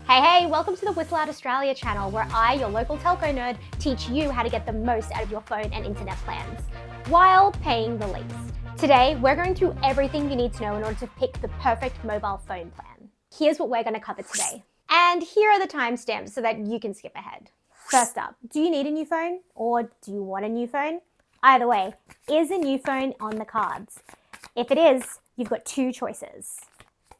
Hey, welcome to the Whistle Out Australia channel, where I, your local telco nerd, teach you how to get the most out of your phone and internet plans, while paying the least. Today, we're going through everything you need to know in order to pick the perfect mobile phone plan. Here's what we're going to cover today. And here are the timestamps so that you can skip ahead. First up, do you need a new phone or do you want a new phone? Either way, is a new phone on the cards? If it is, you've got two choices.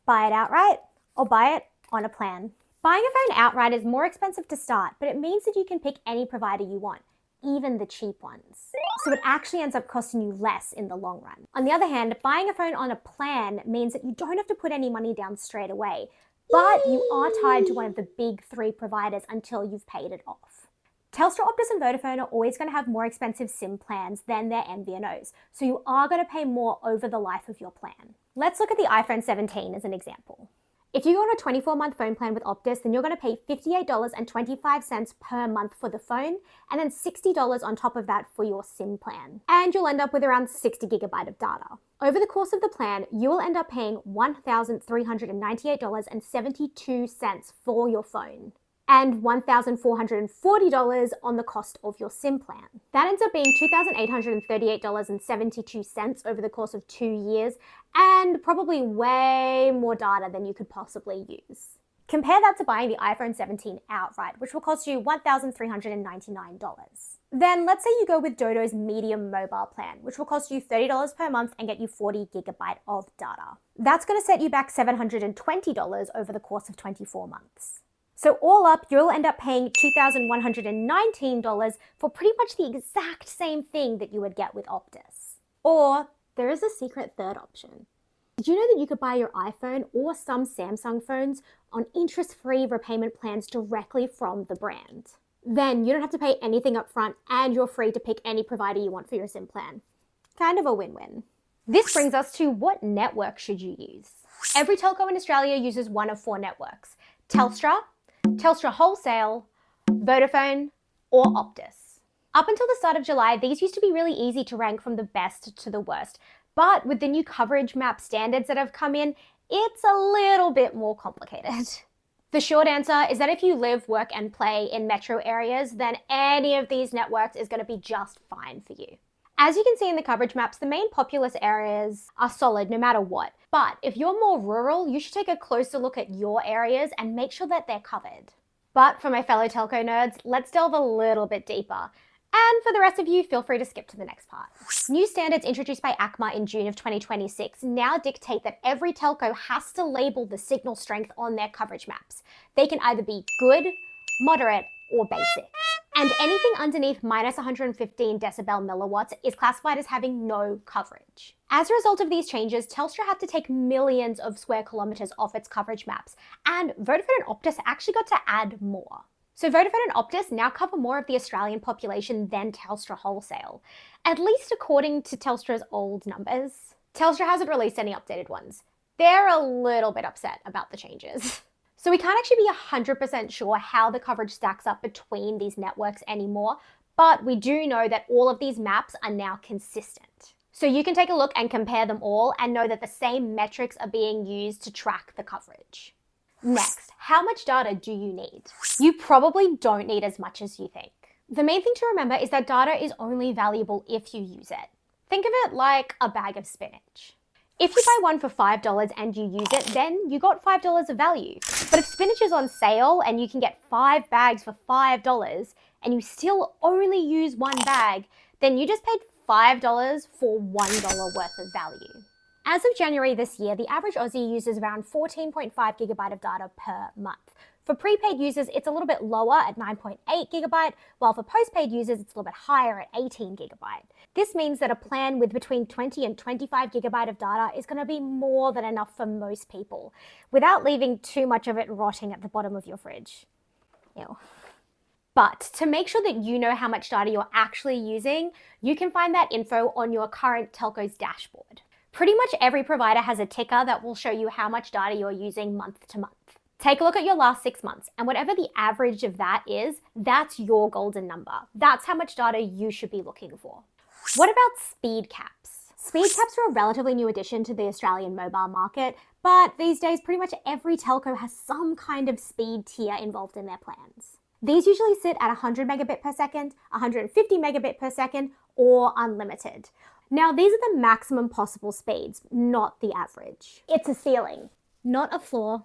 Buy it outright or buy it on a plan. Buying a phone outright is more expensive to start, but it means that you can pick any provider you want, even the cheap ones. So it actually ends up costing you less in the long run. On the other hand, buying a phone on a plan means that you don't have to put any money down straight away, but you are tied to one of the big three providers until you've paid it off. Telstra, Optus and Vodafone are always going to have more expensive SIM plans than their MVNOs, so you are going to pay more over the life of your plan. Let's look at the iPhone 17 as an example. If you go on a 24-month phone plan with Optus, then you're going to pay $58.25 per month for the phone, and then $60 on top of that for your SIM plan. And you'll end up with around 60 gigabyte of data. Over the course of the plan, you will end up paying $1,398.72 for your phone, and $1,440 on the cost of your SIM plan. That ends up being $2,838.72 over the course of 2 years, and probably way more data than you could possibly use. Compare that to buying the iPhone 17 outright, which will cost you $1,399. Then let's say you go with Dodo's medium mobile plan, which will cost you $30 per month and get you 40 gigabyte of data. That's going to set you back $720 over the course of 24 months. So all up, you'll end up paying $2,119 for pretty much the exact same thing that you would get with Optus. Or there is a secret third option. Did you know that you could buy your iPhone or some Samsung phones on interest-free repayment plans directly from the brand? Then you don't have to pay anything up front and you're free to pick any provider you want for your SIM plan. Kind of a win-win. This brings us to what network should you use? Every telco in Australia uses one of four networks: Telstra, Telstra Wholesale, Vodafone, or Optus. Up until the start of July, these used to be really easy to rank from the best to the worst. But with the new coverage map standards that have come in, it's a little bit more complicated. The short answer is that if you live, work, and play in metro areas, then any of these networks is going to be just fine for you. As you can see in the coverage maps, the main populous areas are solid no matter what. But if you're more rural, you should take a closer look at your areas and make sure that they're covered. But for my fellow telco nerds, let's delve a little bit deeper. And for the rest of you, feel free to skip to the next part. New standards introduced by ACMA in June of 2026 now dictate that every telco has to label the signal strength on their coverage maps. They can either be good, moderate, or basic. And anything underneath minus 115 decibel milliwatts is classified as having no coverage. As a result of these changes, Telstra had to take millions of square kilometers off its coverage maps, and Vodafone and Optus actually got to add more. So Vodafone and Optus now cover more of the Australian population than Telstra Wholesale, at least according to Telstra's old numbers. Telstra hasn't released any updated ones. They're a little bit upset about the changes. So we can't actually be 100% sure how the coverage stacks up between these networks anymore, but we do know that all of these maps are now consistent. So you can take a look and compare them all and know that the same metrics are being used to track the coverage. Next, how much data do you need? You probably don't need as much as you think. The main thing to remember is that data is only valuable if you use it. Think of it like a bag of spinach. If you buy one for $5 and you use it, then you got $5 of value. But if spinach is on sale and you can get 5 bags for $5 and you still only use one bag, then you just paid $5 for $1 worth of value. As of January this year, the average Aussie uses around 14.5 gigabyte of data per month. For prepaid users, it's a little bit lower at 9.8 gigabyte, while for postpaid users, it's a little bit higher at 18 gigabyte. This means that a plan with between 20 and 25 gigabyte of data is going to be more than enough for most people, without leaving too much of it rotting at the bottom of your fridge. Ew. But to make sure that you know how much data you're actually using, you can find that info on your current telco's dashboard. Pretty much every provider has a ticker that will show you how much data you're using month to month. Take a look at your last 6 months, and whatever the average of that is, that's your golden number. That's how much data you should be looking for. What about speed caps? Speed caps are a relatively new addition to the Australian mobile market, But these days, pretty much every telco has some kind of speed tier involved in their plans. These usually sit at 100 megabit per second, 150 megabit per second, or unlimited. Now, these are the maximum possible speeds, not the average. It's a ceiling, not a floor,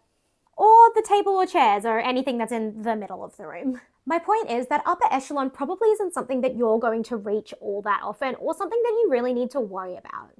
or the table or chairs, or anything that's in the middle of the room. My point is that upper echelon probably isn't something that you're going to reach all that often, or something that you really need to worry about.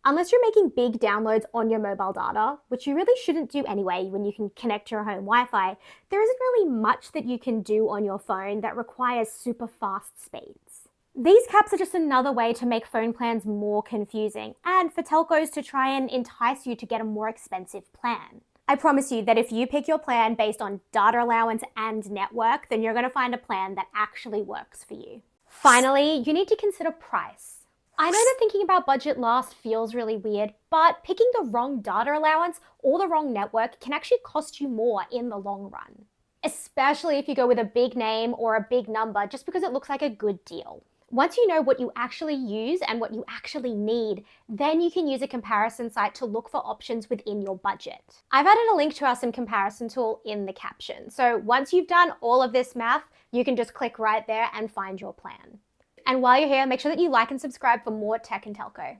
Unless you're making big downloads on your mobile data, which you really shouldn't do anyway when you can connect to your home Wi-Fi, there isn't really much that you can do on your phone that requires super fast speeds. These caps are just another way to make phone plans more confusing, and for telcos to try and entice you to get a more expensive plan. I promise you that if you pick your plan based on data allowance and network, then you're going to find a plan that actually works for you. Finally, you need to consider price. I know that thinking about budget last feels really weird, but picking the wrong data allowance or the wrong network can actually cost you more in the long run. Especially if you go with a big name or a big number just because it looks like a good deal. Once you know what you actually use and what you actually need, then you can use a comparison site to look for options within your budget. I've added a link to our SIM comparison tool in the caption. So once you've done all of this math, you can just click right there and find your plan. And while you're here, make sure that you like and subscribe for more tech and telco.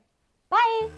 Bye!